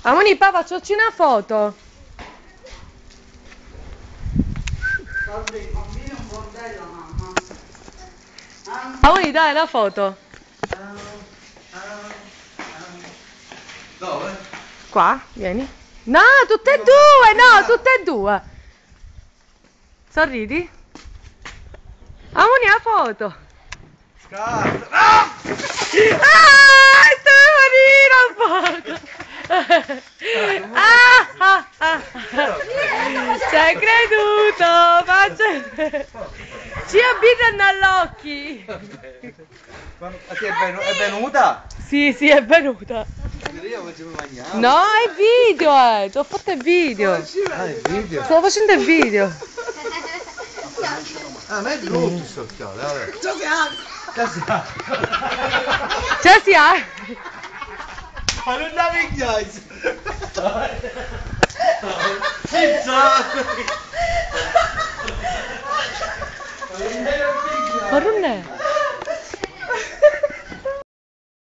Amoni, papà, facciamoci una foto. Amoni, dai la foto. Dove? Qua, vieni. No, tutte e due, no, tutte e due. Sorridi. Amoni, la foto. Scatta! Ah, stavo morire un poco. Ci hai creduto, faccia. Ci abitano all'occhi. È venuta? Sì, sì, è venuta. Io facevo mangiare. No, è video, ti ho fatto il video. Ah, è video? Stavo facendo il video. Ah, ma è brutto sto occhiale, vabbè. Ciao si ha. Ma non la minchiai! Pizza! Ma non è.